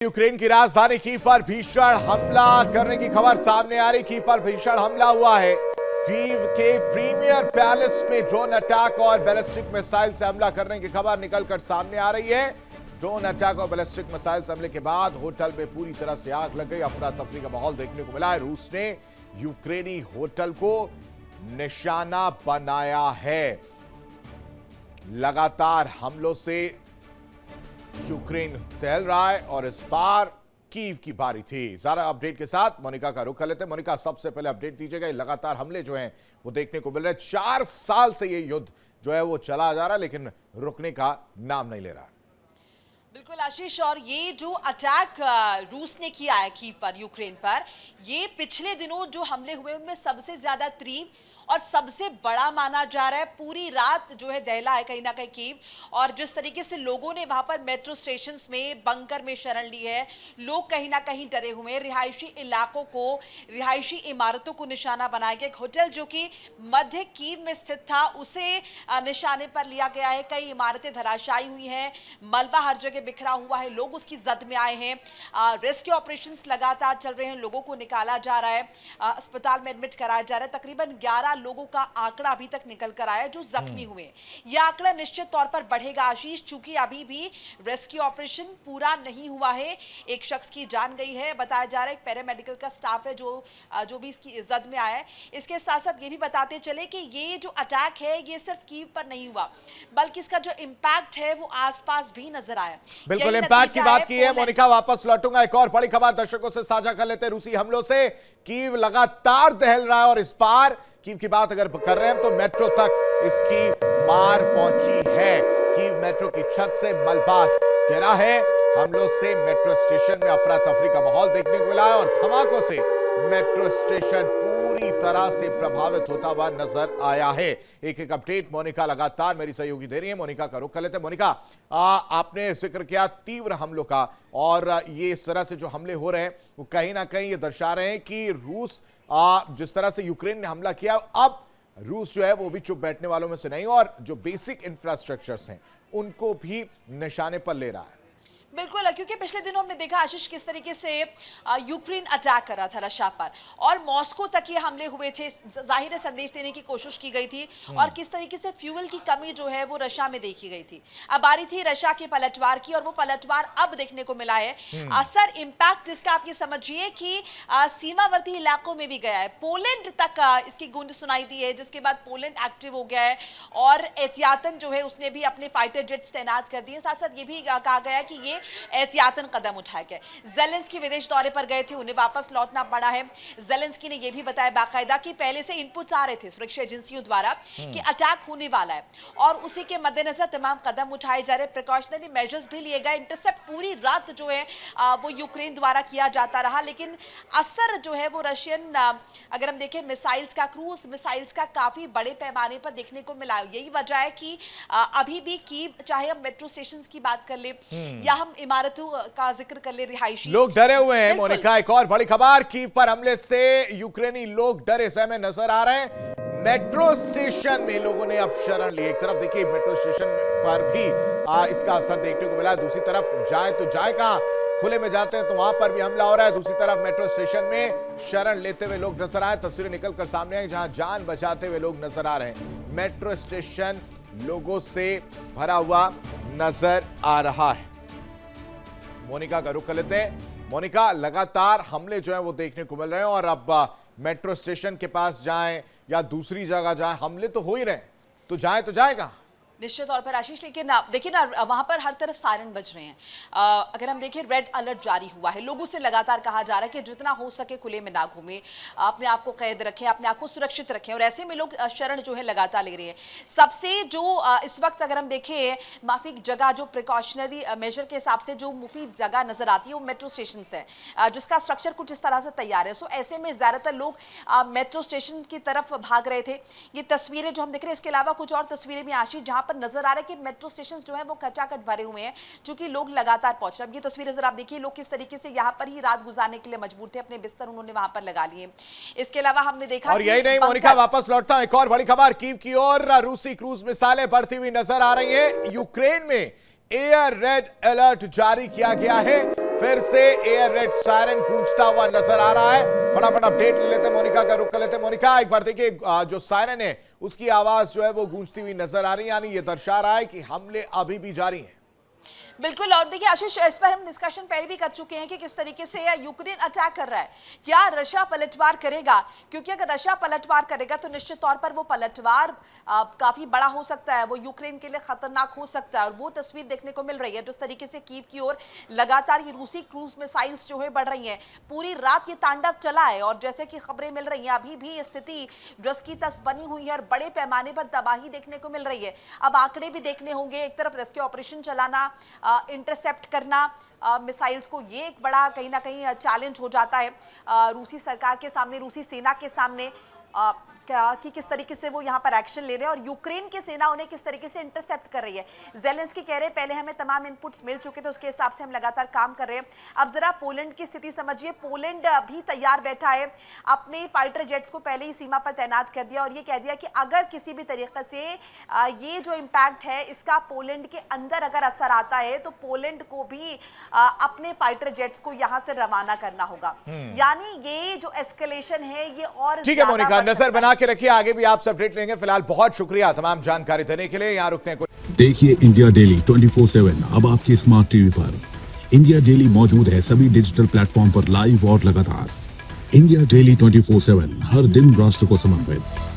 Ukraine की राजधानी Kyiv पर भीषण हमला करने की खबर सामने आ रही। कीव पर भीषण हमला हुआ है। कीव के प्रीमियर पैलेस में ड्रोन अटैक और बैलिस्टिक मिसाइल से हमला करने की खबर निकलकर सामने आ रही है। ड्रोन अटैक और बैलिस्टिक मिसाइल हमले के बाद होटल में पूरी तरह से आग लग गई। अफरा तफरी का माहौल देखने को मिला है। रूस ने यूक्रेनी होटल को निशाना बनाया है। लगातार हमलों से यूक्रेन तैल रहा है और इस बार कीव की बारी थी। ज्यादा अपडेट के साथ मोनिका का रुख कर लेते हैं। मोनिका, सबसे पहले अपडेट दीजिएगा। लगातार हमले जो हैं वो देखने को मिल रहे हैं। 4 साल से ये युद्ध जो है वो चला जा रहा है, लेकिन रुकने का नाम नहीं ले रहा है। बिल्कुल आशीष, और ये जो अटैक रूस ने किया है कीव पर, यूक्रेन पर, ये पिछले दिनों जो हमले हुए उनमें सबसे ज्यादा तीव्र और सबसे बड़ा माना जा रहा है। पूरी रात जो है दहला है कहीं ना कहीं कीव, और जिस तरीके से लोगों ने वहां पर मेट्रो स्टेशंस में बंकर में शरण ली है, लोग कहीं ना कहीं डरे हुए हैं। रिहायशी इलाकों को, रिहायशी इमारतों को निशाना बनाया गया। एक होटल जो कि मध्य कीव में स्थित था उसे निशाने पर लिया गया है। कई इमारतें धराशायी हुई हैं, मलबा हर जगह बिखरा हुआ है, लोग उसकी जद में आए हैं। रेस्क्यू ऑपरेशंस लगातार चल रहे हैं, लोगों को निकाला जा रहा है, अस्पताल में एडमिट कराया जा रहा है। तकरीबन 11 लोगों का आंकड़ा अभी तक निकल कर आया जो जख्मी हुए। यह आंकड़ा निश्चित तौर पर बढ़ेगा आशीष, चूंकि अभी भी रेस्क्यू ऑपरेशन पूरा नहीं हुआ है। एक शख्स की जान गई है, बताया जा रहा है। एक पैरामेडिकल का स्टाफ है जो भी इसकी जद में आया है। इसके साथ साथ ये भी बताते चले कि ये जो अटैक है ये सिर्फ कीव पर नहीं हुआ, बल्कि इसका जो इंपैक्ट है वो आसपास भी नजर आया। बिल्कुल इंपैक्ट की बात की है। मोनिका, वापस लौटूंगा। एक और बड़ी खबर दर्शकों से साझा कर लेते हैं। रूसी हमलों से कीव लगातार दहल रहा है और इस बार कीव की बात अगर कर रहे हैं तो मेट्रो तक इसकी मार पहुंची है। कीव मेट्रो की छत से मलबा गिरा है। हमलों से मेट्रो स्टेशन में अफरा तफरी का माहौल देखने को मिला है और धमाकों से मेट्रो स्टेशन पूरी तरह से प्रभावित होता हुआ नजर आया है। एक एक अपडेट मोनिका लगातार मेरी सहयोगी दे रही है। मोनिका का रुख कर लेते हैं। मोनिका, आपने जिक्र किया तीव्र हमलों का, और ये इस तरह से जो हमले हो रहे हैं वो कहीं ना कहीं ये दर्शा रहे हैं कि रूस जिस तरह से यूक्रेन ने हमला किया, अब रूस जो है वो भी चुप बैठने वालों में से नहीं और जो बेसिक इंफ्रास्ट्रक्चर्स हैं उनको भी निशाने पर ले रहा है। बिल्कुल, क्योंकि पिछले दिनों हमने देखा आशीष किस तरीके से यूक्रेन अटैक कर रहा था रशिया पर और मॉस्को तक ये हमले हुए थे। जाहिर है संदेश देने की कोशिश की गई थी और किस तरीके से फ्यूल की कमी जो है वो रशिया में देखी गई थी। अब बारी थी रशिया के पलटवार की, और वो पलटवार अब देखने को मिला है। असर, इंपैक्ट इसका आप ये समझिए कि सीमावर्ती इलाकों में भी गया है। पोलैंड तक इसकी गूंज सुनाई दी है, जिसके बाद पोलैंड एक्टिव हो गया है और एहतियातन जो है उसने भी अपने फाइटर जेट्स तैनात कर दिए। साथ साथ ये भी कहा गया कि ये एहतियातन कदम उठाए गए। ज़ेलेंस्की विदेश दौरे पर गए थे, उन्हें वापस लौटना पड़ा है। ज़ेलेंस्की ने यह भी बताया बाकायदा कि पहले से इनपुट्स आ रहे थे सुरक्षा एजेंसियों द्वारा कि अटैक होने वाला है और उसी के मद्देनजर तमाम कदम उठाए जा रहे, प्रिकॉशनरी मेजर्स भी लिए गए। इंटरसेप्ट पूरी रात जो है वो यूक्रेन द्वारा किया जाता रहा, लेकिन असर जो है वो रशियन, अगर हम देखें मिसाइल्स का, क्रूज मिसाइल्स का काफी बड़े पैमाने पर देखने को मिला। यही वजह है कि अभी भी कीव, चाहे हम मेट्रो स्टेशन की बात कर ले या हम इमारतों का जिक्र कर ले, रिहायशी, लोग डरे हुए हैं। मोनिका, एक और बड़ी खबर, कीव पर हमले से यूक्रेनी लोग डरे सहमे नजर आ रहे हैं। मेट्रो स्टेशन में लोगों ने अब शरण ली। एक तरफ देखिए मेट्रो स्टेशन पर भी इसका असर देखने को मिला, दूसरी तरफ जाए तो जाए कहां, खुले में जाते हैं तो वहां पर भी हमला हो रहा है। दूसरी तरफ मेट्रो स्टेशन में शरण लेते हुए लोग नजर आए। तस्वीरें निकलकर सामने आई जहां जान बचाते हुए लोग नजर आ रहे हैं। मेट्रो स्टेशन लोगों से भरा हुआ नजर आ रहा है। मोनिका का रुख कर लेते हैं। मोनिका, लगातार हमले जो है वो देखने को मिल रहे हैं और अब मेट्रो स्टेशन के पास जाएं या दूसरी जगह जाएं, हमले तो हो ही रहे हैं, तो जाएं तो जाएं कहां? निश्चित तौर पर आशीष, लेकिन देखिए ना वहां पर हर तरफ सायरन बज रहे हैं। अगर हम देखें रेड अलर्ट जारी हुआ है, लोगों से लगातार कहा जा रहा है कि जितना हो सके खुले में ना घूमें, अपने आप को कैद रखें, अपने आप को सुरक्षित रखें, और ऐसे में लोग शरण जो है लगातार ले रहे हैं। सबसे जो इस वक्त अगर हम देखें माफिक जगह, जो प्रिकॉशनरी मेजर के हिसाब से जो मुफीद जगह नजर आती है वो मेट्रो स्टेशन है, जिसका स्ट्रक्चर कुछ इस तरह से तैयार है। सो ऐसे में ज्यादातर लोग मेट्रो स्टेशन की तरफ भाग रहे थे। ये तस्वीरें जो हम देख रहे हैं, इसके अलावा कुछ और तस्वीरें भी आशीष जहां पर नजर आ रहा है कि मेट्रो स्टेशन जो है वो खचाखच भरे हुए हैं, क्योंकि लोग लगातार पहुंच रहे हैं। ये तस्वीरें जरा आप देखिए, लोग किस तरीके से यहाँ पर ही रात गुजारने के लिए मजबूर थे, अपने बिस्तर उन्होंने वहां पर लगा लिए। इसके अलावा हमने देखा, और यही नहीं मोनिका, वापस लौटता हूं। एक और बड़ी खबर, कीव की ओर रूसी क्रूज मिसाइलें बढ़ती हुई नजर आ रही है। यूक्रेन में एयर रेड अलर्ट जारी किया गया है। फिर से एयर रेड सायरन गूंजता हुआ नजर आ रहा है। फटाफट अपडेट ले लेते हैं, मोनिका का रुख कर लेते हैं। मोनिका, एक बार देखिए, जो सायरन है उसकी आवाज जो है वो गूंजती हुई नजर आ रही है, यानी ये दर्शा रहा है कि हमले अभी भी जारी हैं। बिल्कुल। और देखिए आशीष, इस पर हम डिस्कशन पहले भी कर चुके हैं कि किस तरीके से यूक्रेन अटैक कर रहा है, क्या रशिया पलटवार करेगा? क्योंकि अगर रशिया पलटवार करेगा तो निश्चित तौर पर वो पलटवार काफी बड़ा हो सकता है, वो यूक्रेन के लिए खतरनाक हो सकता है। और वो तस्वीर देखने को मिल रही है जिस तरीके से कीव की ओर लगातार ये रूसी क्रूज मिसाइल्स जो है बढ़ रही हैं। पूरी रात ये तांडव चला है और जैसे कि खबरें मिल रही हैं अभी भी स्थिति जस की तस बनी हुई है और बड़े पैमाने पर तबाही देखने को मिल रही है। अब आंकड़े भी देखने होंगे, एक तरफ रेस्क्यू ऑपरेशन चलाना, इंटरसेप्ट करना मिसाइल्स को, ये एक बड़ा कहीं ना कहीं चैलेंज हो जाता है रूसी सरकार के सामने, रूसी सेना के सामने, कि किस तरीके से वो यहाँ पर एक्शन ले रहे हैं और यूक्रेन की सेना उन्हें किस तरीके से इंटरसेप्ट कर रही है। ज़ेलेंस्की कह रहे हैं पहले हमें तमाम इनपुट्स मिल चुके थे, उसके हिसाब से हम लगातार काम कर रहे हैं। अब जरा पोलैंड की स्थिति समझिए। पोलैंड भी तैयार बैठा है, अपने फाइटर जेट्स को पहले ही सीमा पर तैनात कर दिया और ये कह दिया कि अगर किसी भी तरीके से ये जो इम्पैक्ट है इसका पोलैंड के अंदर अगर असर आता है तो पोलैंड को भी अपने फाइटर जेट्स को यहाँ से रवाना करना होगा। यानी ये जो एस्केलेशन है ये और ठीक है मोनिका, नजर बना के रखिए, आगे भी आपसे अपडेट लेंगे। फिलहाल बहुत शुक्रिया तमाम जानकारी देने के लिए। यहाँ रुकते हैं। देखिए इंडिया डेली 24/7 अब आपके स्मार्ट टीवी पर। इंडिया डेली मौजूद है सभी डिजिटल प्लेटफॉर्म पर लाइव और लगातार। इंडिया डेली 24/7 हर दिन राष्ट्र को समर्पित।